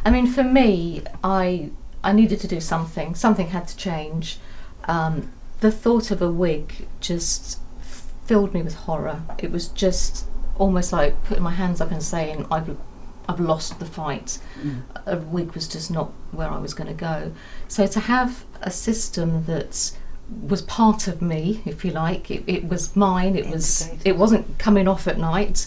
I mean, for me, I needed to do something. Something had to change. The thought of a wig just filled me with horror. It was just almost like putting my hands up and saying, I've lost the fight. A wig was just not where I was going to go. So to have a system that was part of me, if you like, it was mine. It wasn't coming off at night.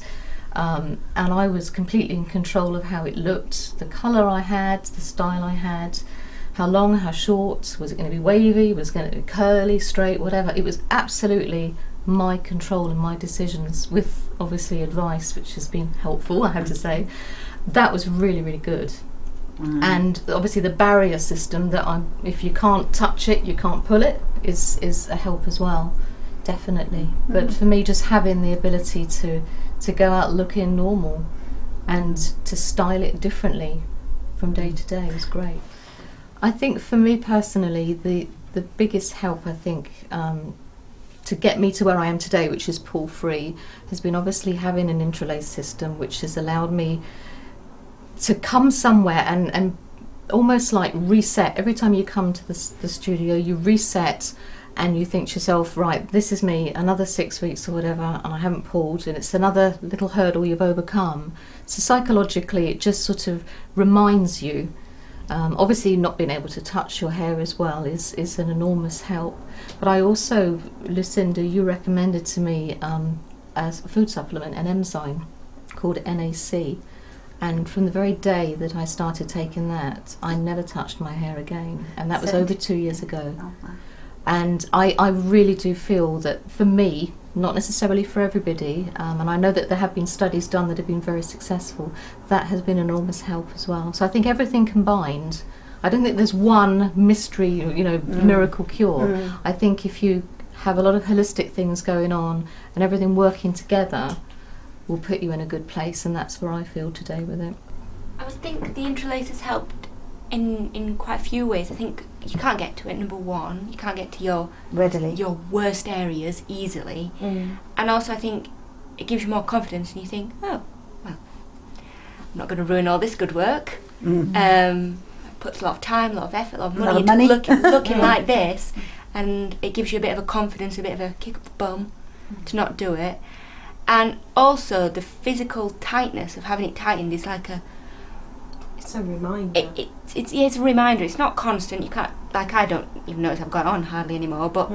And I was completely in control of how it looked, the colour I had, the style I had, how long, how short, was it going to be wavy, was it going to be curly, straight, whatever. It was absolutely my control and my decisions, with obviously advice, which has been helpful, I have to say. That was really, really good. And obviously the barrier system that if you can't touch it, you can't pull it, is a help as well, definitely. But for me, just having the ability to go out looking normal and to style it differently from day to day was great. I think for me personally, the biggest help, I think, to get me to where I am today, which is pull-free, has been obviously having an interlace system, which has allowed me to come somewhere and almost like reset. Every time you come to the studio, you reset and you think to yourself, right, this is me, another 6 weeks or whatever, and I haven't pulled, and it's another little hurdle you've overcome. So psychologically, it just sort of reminds you. Obviously not being able to touch your hair as well is an enormous help. But I also, Lucinda, you recommended to me as a food supplement, an enzyme called NAC. And from the very day that I started taking that, I never touched my hair again. And that was over 2 years ago. Oh, wow. And I really do feel that for me, not necessarily for everybody, and I know that there have been studies done that have been very successful, that has been enormous help as well. So I think everything combined, I don't think there's one mystery, miracle cure. I think if you have a lot of holistic things going on and everything working together, will put you in a good place, and that's where I feel today with it. I would think the interlace has helped in quite a few ways. I think you can't get to it, number one. You can't get to your worst areas easily. And also I think it gives you more confidence, and you think, oh, well, I'm not going to ruin all this good work. It puts a lot of time, a lot of effort, a lot of money into looking like this, and it gives you a bit of a confidence, a bit of a kick up the bum to not do it. And also the physical tightness of having it tightened is like it's a reminder. It's a reminder. It's not constant. You can't, like, I don't even notice I've got it on hardly anymore, but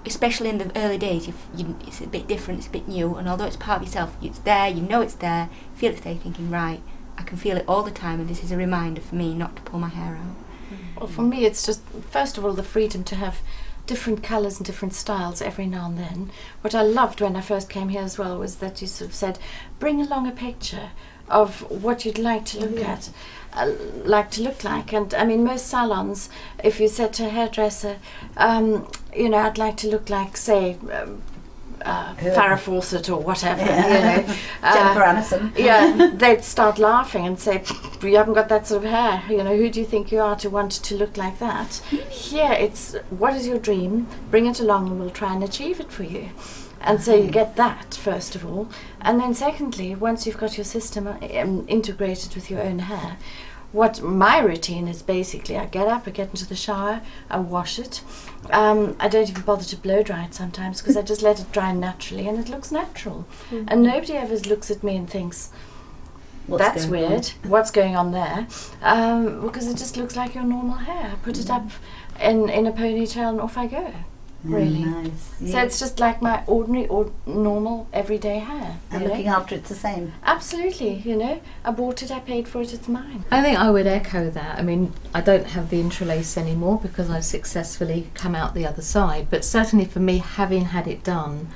especially in the early days, it's a bit different, it's a bit new, and although it's part of yourself, it's there, you know it's there, you feel it's there, you're thinking, right, I can feel it all the time, and this is a reminder for me not to pull my hair out. Well, for me, it's just, first of all, the freedom to have different colours and different styles every now and then. What I loved when I first came here as well was that you sort of said, bring along a picture of what you'd like to look at, look like. And I mean, most salons, if you said to a hairdresser, I'd like to look like, say, Farrah Fawcett or whatever, Jennifer Aniston. Yeah, they'd start laughing and say, you haven't got that sort of hair, who do you think you are to want to look like that? Here it's, what is your dream? Bring it along and we'll try and achieve it for you. And so you get that, first of all. And then secondly, once you've got your system integrated with your own hair, what my routine is basically, I get up, I get into the shower, I wash it. I don't even bother to blow dry it sometimes because I just let it dry naturally and it looks natural. And nobody ever looks at me and thinks, that's weird, what's going on there? Because it just looks like your normal hair. I put it up in a ponytail and off I go. Really. Nice. Yeah. So it's just like my ordinary or normal everyday hair. And looking after it's the same. Absolutely, I bought it, I paid for it, it's mine. I think I would echo that. I mean, I don't have the interlace anymore because I've successfully come out the other side, but certainly for me, having had it done,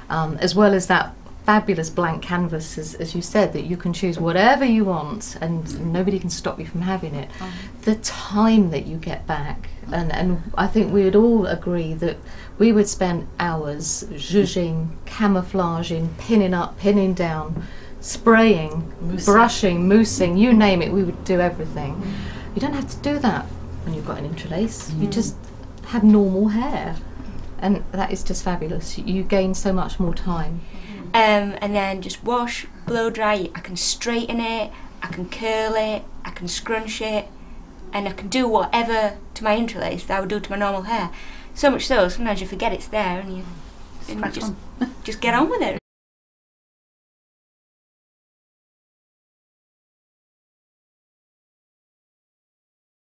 as well as that fabulous blank canvas, as you said, that you can choose whatever you want and nobody can stop you from having it. The time that you get back, and I think we would all agree that we would spend hours zhuzhing, camouflaging, pinning up, pinning down, spraying, brushing, moussing, you name it, we would do everything. You don't have to do that when you've got an interlace. You just have normal hair, and that is just fabulous. You gain so much more time. And then just wash, blow dry, I can straighten it, I can curl it, I can scrunch it, and I can do whatever to my interlace that I would do to my normal hair. So much so, sometimes you forget it's there and you just get on with it.